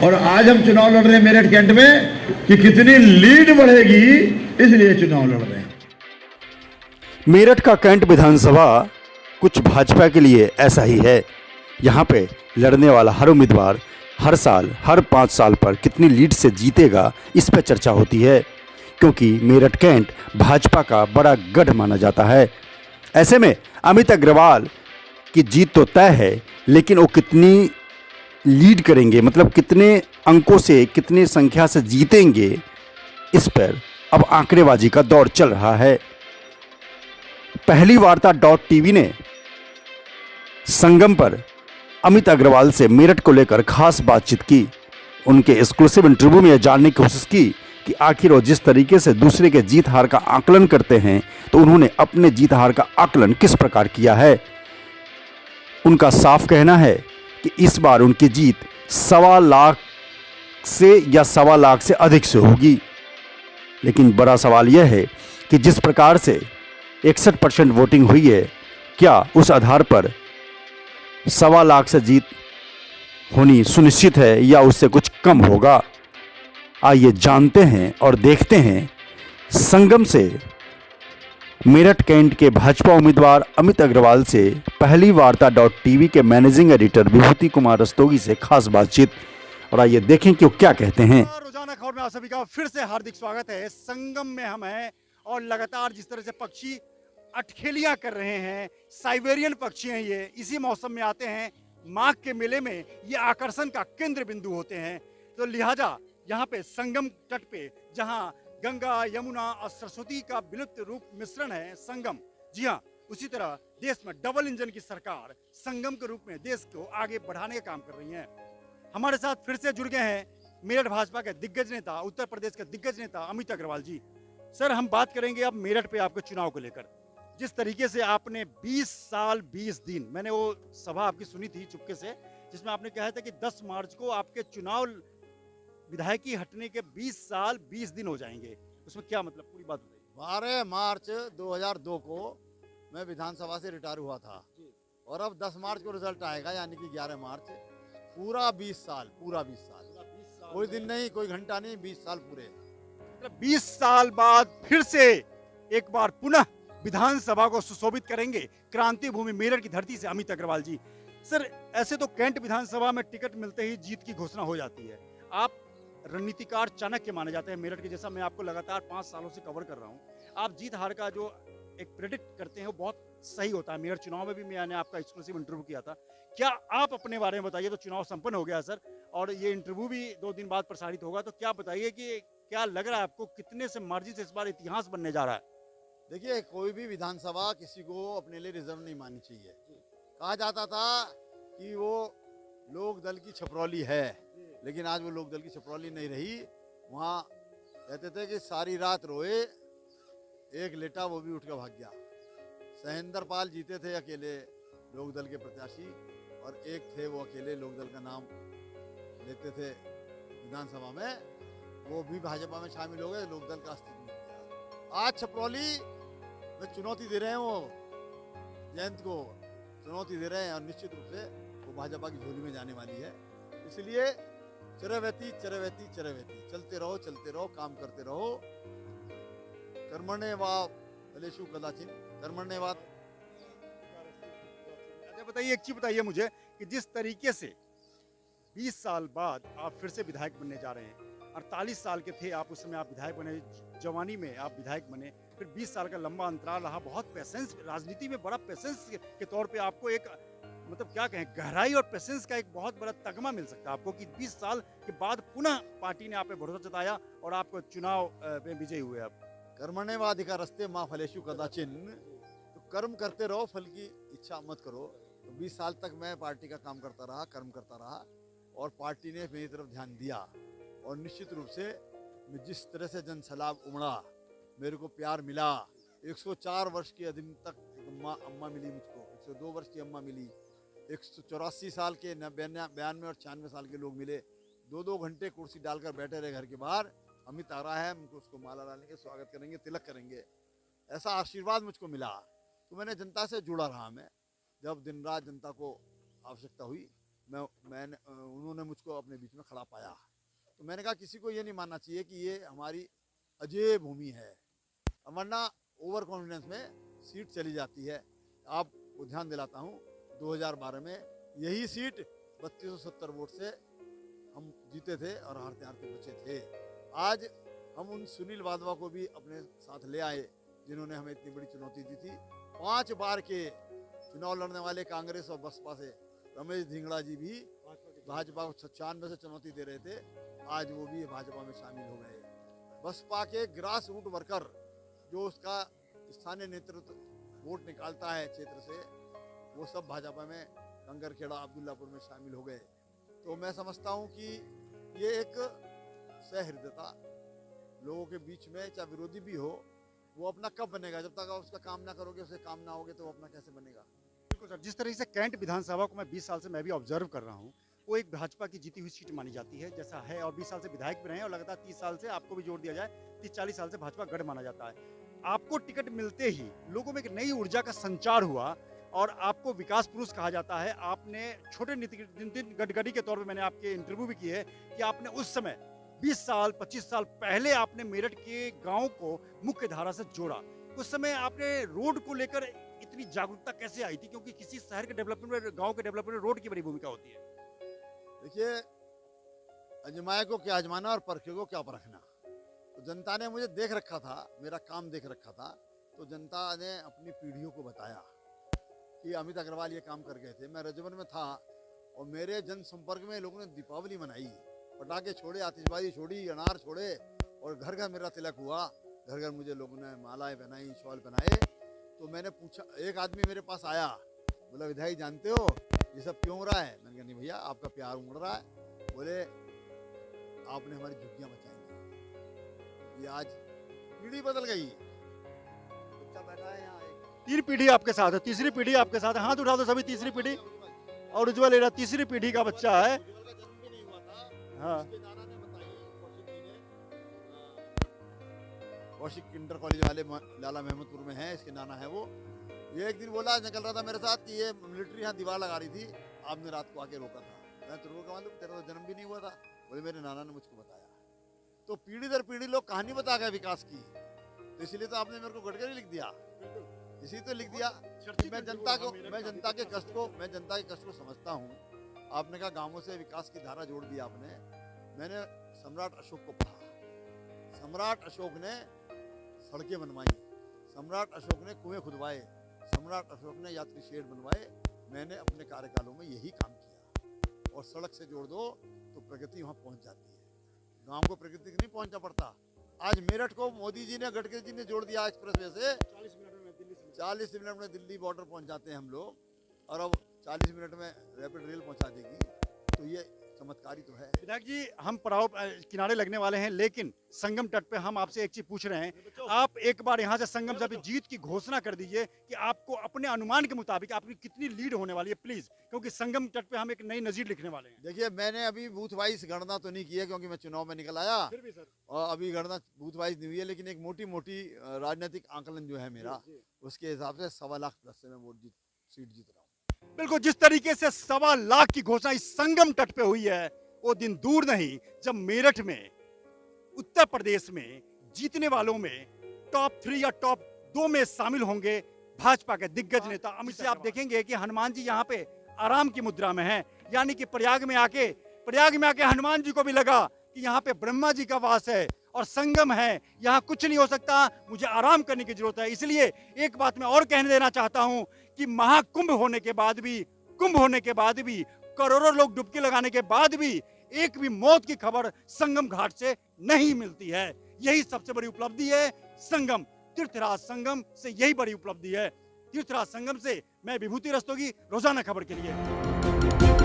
और आज हम चुनाव लड़ रहे हैं मेरठ कैंट में कि कितनी लीड बढ़ेगी, इसलिए चुनाव लड़ रहे हैं। मेरठ का कैंट विधानसभा कुछ भाजपा के लिए ऐसा ही है। यहाँ पे लड़ने वाला हर उम्मीदवार हर साल हर 5 साल पर कितनी लीड से जीतेगा, इस पर चर्चा होती है, क्योंकि मेरठ कैंट भाजपा का बड़ा गढ़ माना जाता है। ऐसे में अमित अग्रवाल की जीत तो तय है, लेकिन वो कितनी लीड करेंगे, मतलब कितने अंकों से, कितनी संख्या से जीतेंगे, इस पर अब आंकड़ेबाजी का दौर चल रहा है। पहली वार्ता .tv ने संगम पर अमित अग्रवाल से मेरठ को लेकर खास बातचीत की। उनके एक्सक्लूसिव इंटरव्यू में यह जानने की कोशिश की कि आखिर वो जिस तरीके से दूसरे के जीत हार का आकलन करते हैं, तो उन्होंने अपने जीत हार का आकलन किस प्रकार किया है। उनका साफ कहना है कि इस बार उनकी जीत 1.25 लाख से या 1.25 लाख से अधिक से होगी। लेकिन बड़ा सवाल यह है कि जिस प्रकार से 61% वोटिंग हुई है, क्या उस आधार पर 1.25 लाख से जीत होनी सुनिश्चित है या उससे कुछ कम होगा। आइए जानते हैं और देखते हैं संगम से मेरठ कैंट के भाजपा उम्मीदवार अमित अग्रवाल से पहली वार्ता .tv के मैनेजिंग एडिटर विभूति कुमार रस्तोगी से खास बातचीत, और आइए देखें कि वो क्या कहते हैं। रोजाना खबर में आप सभी का फिर से हार्दिक स्वागत है। संगम में हम हैं और लगातार जिस तरह से पक्षी अटखेलियां कर रहे हैं, साइबेरियन पक्षी हैं ये, इसी मौसम में आते हैं। माघ के मेले में ये आकर्षण का केंद्र बिंदु होते हैं। तो लिहाजा यहाँ पे संगम तट पे, जहाँ गंगा, यमुना और सरस्वती का विलुप्त रूप मिश्रण है संगम, जी हाँ, उसी तरह देश में डबल इंजन की सरकार संगम के रूप में देश को आगे बढ़ाने का काम कर रही है। हमारे साथ फिर से जुड़ गए हैं मेरठ भाजपा के दिग्गज नेता, उत्तर प्रदेश के दिग्गज नेता अमित अग्रवाल जी। सर, हम बात करेंगे अब मेरठ पे आपके चुनाव को लेकर। जिस तरीके से आपने 20 साल 20 दिन, मैंने वो सभा आपकी सुनी थी चुपके से, जिसमें आपने कहा था कि 10 मार्च को आपके चुनाव विधायकी हटने के 20 साल 20 दिन हो जाएंगे। उसमें क्या मतलब, पूरी बात बताइए। 12 मार्च 2002 को मैं विधानसभा से रिटायर हुआ था और अब 10 मार्च को रिजल्ट आएगा, यानी कि 11 मार्च। पूरा 20 साल, पूरा 20 साल, कोई दिन नहीं, कोई घंटा नहीं, 20 साल पूरे। मतलब 20 साल बाद फिर से एक बार पुनः विधानसभा को सुशोभित करेंगे क्रांति भूमि मेरठ की धरती से अमित अग्रवाल जी। सर, ऐसे तो कैंट विधानसभा में टिकट मिलते ही जीत की घोषणा हो जाती है। आप रणनीतिकार चाणक्य माने जाते हैं मेरठ के, जैसा मैं आपको लगातार 5 सालों से कवर कर रहा हूं। आप जीत हार का जो एक प्रेडिक्ट करते हैं वो बहुत सही होता है। मेरठ चुनाव में भी मैंने आपका एक्सक्लूसिव इंटरव्यू किया था। क्या आप अपने बारे में बताइए। तो चुनाव संपन्न हो गया सर, और ये इंटरव्यू भी 2 दिन बाद प्रसारित होगा, तो क्या बताइए कि क्या लग रहा है आपको, कितने से मार्जिन से इस बार इतिहास बनने जा रहा है। देखिए, कोई भी विधानसभा किसी को अपने लिए रिजर्व नहीं माननी चाहिए। कहा जाता था कि वो लोक दल की छपरौली है, लेकिन आज वो लोक दल की छपरौली नहीं रही। वहाँ कहते थे कि सारी रात रोए, एक लेटा वो भी उठ कर भाग गया। सहेंद्र पाल जीते थे अकेले लोक दल के प्रत्याशी, और एक थे वो अकेले लोक दल का नाम लेते थे विधानसभा में, वो भी भाजपा में शामिल हो गए, लोक दल का अस्तित्व नहीं रहा। आज छपरौली में चुनौती दे रहे हैं, वो जयंत को चुनौती दे रहे हैं, और निश्चित रूप से वो भाजपा की झोली में जाने वाली है। इसलिए चरवेती चरवेती चरवेती, चलते रहो, काम करते रहो। कर्मण्ये वा फलेषु कदाचिन, कर्मण्ये वा। अच्छा बताइए, एक चीज बताइए मुझे कि जिस तरीके से 20 साल बाद आप फिर से विधायक बनने जा रहे हैं, 48 साल के थे आप उस समय, आप विधायक बने, जवानी में आप विधायक बने, फिर 20 साल का लंबा अंतराल रहा। बहुत पेशेंस, राजनीति में बड़ा पेशेंस के तौर पे आपको एक, मतलब क्या कहें, गहराई और पेशेंस का एक बहुत बड़ा तगमा मिल सकता है आपको कि 20 साल के बाद पुनः पार्टी ने आप पे भरोसा जताया और आप चुनाव में विजयी हुए। आप कर्मण्येवाधिकारस्ते मां फलेषु कदाचिन, तो कर्म करते रहो, फल की इच्छा मत करो। तो 20 साल तक मैं पार्टी का काम करता रहा, कर्म करता रहा, और पार्टी ने मेरी तरफ ध्यान दिया। और निश्चित रूप से जिस तरह से जन सलाब उमड़ा, मेरे को प्यार मिला। 104 वर्ष की अधीन तक अम्मा मिली मुझको, 102 वर्ष की अम्मा मिली, 184 साल के 92 और 96 साल के लोग मिले। 2-2 घंटे कुर्सी डालकर बैठे रहे घर के बाहर। अमित आ रहा है, हमको उसको माला डालेंगे, स्वागत करेंगे, तिलक करेंगे, ऐसा आशीर्वाद मुझको मिला। तो मैंने जनता से जुड़ा रहा। मैं जब दिन रात जनता को आवश्यकता हुई मैंने उन्होंने मुझको अपने बीच में खड़ा पाया। तो मैंने कहा किसी को ये नहीं मानना चाहिए कि ये हमारी अजय भूमि है, वरना ओवर कॉन्फिडेंस में सीट चली जाती है। आपको ध्यान दिलाता हूँ 2012 में यही सीट 3270 वोट से हम जीते थे और हारते हारते बचे थे। आज हम उन सुनील वाधवा को भी अपने साथ ले आए जिन्होंने हमें इतनी बड़ी चुनौती दी थी। 5 बार के चुनाव लड़ने वाले कांग्रेस और बसपा से रमेश धिंगड़ा जी भी भाजपा को 96 से चुनौती दे रहे थे, आज वो भी भाजपा में शामिल हो गए। बसपा के ग्रास रूट वर्कर जो उसका स्थानीय नेतृत्व वोट निकालता है क्षेत्र से, वो सब भाजपा में कंगरखेड़ा अब्दुल्लापुर में शामिल हो गए। तो मैं समझता हूँ कि ये एक सहृदयता लोगों के बीच में, चाहे विरोधी भी हो, वो अपना कब बनेगा? जब तक आप उसका काम ना करोगे, उसे काम ना होगे तो वो अपना कैसे बनेगा? बिल्कुल सर, जिस तरह से कैंट विधानसभा को मैं 20 साल से मैं भी ऑब्जर्व कर रहा हूँ, वो एक भाजपा की जीती हुई सीट मानी जाती है जैसा है, और 20 साल से विधायक भी रहे हैं और लगातार 30 साल से, आपको भी जोड़ दिया जाए 30-40 साल से भाजपा गढ़ माना जाता है। आपको टिकट मिलते ही लोगों में एक नई ऊर्जा का संचार हुआ और आपको विकास पुरुष कहा जाता है। आपने छोटे नितिन गडकरी के तौर पे मैंने आपके इंटरव्यू भी किए है कि आपने उस समय 20 साल 25 साल पहले आपने मेरठ के गांव को मुख्य धारा से जोड़ा। उस समय आपने रोड को लेकर इतनी जागरूकता कैसे आई थी? क्योंकि किसी शहर के डेवलपमेंट में, गांव के डेवलपमेंट में रोड की बड़ी भूमिका होती है। देखिए, अजमाए को क्या आजमाना और परखे को क्या परखना। तो जनता ने मुझे देख रखा था, मेरा काम देख रखा था, तो जनता ने अपनी पीढ़ियों को बताया कि अमित अग्रवाल ये काम कर गए थे। मैं रजवन में था और मेरे जनसंपर्क में लोगों ने दीपावली मनाई, पटाखे छोड़े, आतिशबाजी छोड़ी, अनार छोड़े, और घर घर मेरा तिलक हुआ। घर घर मुझे लोगों ने मालाएं पहनाई, शॉल पहनाए। तो मैंने पूछा, एक आदमी मेरे पास आया, बोला विधायक जानते हो ये सब क्यों हो रहा है? मैंने कहा नहीं भैया, आपका प्यार उमड़ रहा है। बोले आपने हमारी झुग्गियां बचाई। ये आज पीढ़ी बदल गई, बच्चा बैठा है यहाँ, 3 पीढ़ी आपके साथ है, तीसरी पीढ़ी आपके साथ है। हाथ उठा दो सभी, तीसरी पीढ़ी। और उज्जवल एरा तीसरी पीढ़ी का बच्चा है। हाँ, कौशिक इंटर कॉलेज वाले लाला महमदपुर में है, इसके नाना है वो। ये एक दिन बोला, निकल रहा था मेरे साथ, कि ये मिलिट्री यहाँ दीवार लगा रही थी, आपने रात को आके रोका था। मैं तेरे को मालूम, तेरा तो जन्म भी नहीं हुआ था। बोले मेरे नाना ने मुझको बताया। तो पीढ़ी दर पीढ़ी लोग कहानी बता गए विकास की, तो इसलिए तो आपने मेरे को गडकरी लिख दिया, इसी तो लिख दिया। मैं जनता के कष्ट को समझता हूँ। आपने कहा गांवों से विकास की धारा जोड़ दी आपने। मैंने सम्राट अशोक को पढ़ा। सम्राट अशोक ने सड़कें बनवाई, सम्राट अशोक ने कुएं खुदवाए, सम्राट अशोक ने यात्री शेड बनवाए। मैंने अपने कार्यकालों में यही काम किया। और सड़क से जोड़ दो तो प्रगति वहाँ पहुँच जाती है। गांव को प्रगति नहीं पहुँचना पड़ता। आज मेरठ को मोदी जी ने, गडकरी जी ने जोड़ दिया एक्सप्रेसवे से। 40 मिनट में दिल्ली बॉर्डर पहुंच जाते हैं हम लोग, और अब 40 मिनट में रैपिड रेल पहुंचा देगी। तो ये चमत्कारी तो है। विधायक जी, हम पड़ाव किनारे लगने वाले हैं, लेकिन संगम तट पे हम आपसे एक चीज पूछ रहे हैं। आप एक बार यहाँ से संगम से जीत की घोषणा कर दीजिए कि आपको अपने अनुमान के मुताबिक आपकी कितनी लीड होने वाली है, प्लीज, क्योंकि संगम तट पे हम एक नई नजीर लिखने वाले हैं। देखिए, मैंने अभी बूथ वाइज गणना तो नहीं की है, क्योंकि मैं चुनाव में निकल आया, फिर भी सर, और अभी गणना बूथ वाइज नहीं हुई है। लेकिन एक मोटी मोटी राजनीतिक आंकलन जो है मेरा, उसके हिसाब से 1.25 लाख प्लस से मैं सीट जीत रहा हूँ। बिल्कुल, जिस तरीके से 1.25 लाख की घोषणा इस संगम तट पे हुई है, वो दिन दूर नहीं जब मेरठ में, उत्तर प्रदेश में जीतने वालों में टॉप 3 या टॉप 2 में शामिल होंगे भाजपा के दिग्गज नेता अमित शाह। आप देखेंगे कि हनुमान जी यहाँ पे आराम की मुद्रा में हैं, यानी कि प्रयाग में आके हनुमान जी को भी लगा कि यहाँ पे ब्रह्मा जी का वास है और संगम है, यहाँ कुछ नहीं हो सकता, मुझे आराम करने की जरूरत है। इसलिए एक बात मैं और कहने देना चाहता हूँ कि महाकुंभ होने के बाद भी, कुंभ होने के बाद भी, करोड़ों लोग डुबकी लगाने के बाद भी एक भी मौत की खबर संगम घाट से नहीं मिलती है। यही सबसे बड़ी उपलब्धि है। संगम, तीर्थराज संगम से यही बड़ी उपलब्धि है। तीर्थराज संगम से मैं विभूति रस्तोगी, रोजाना खबर के लिए।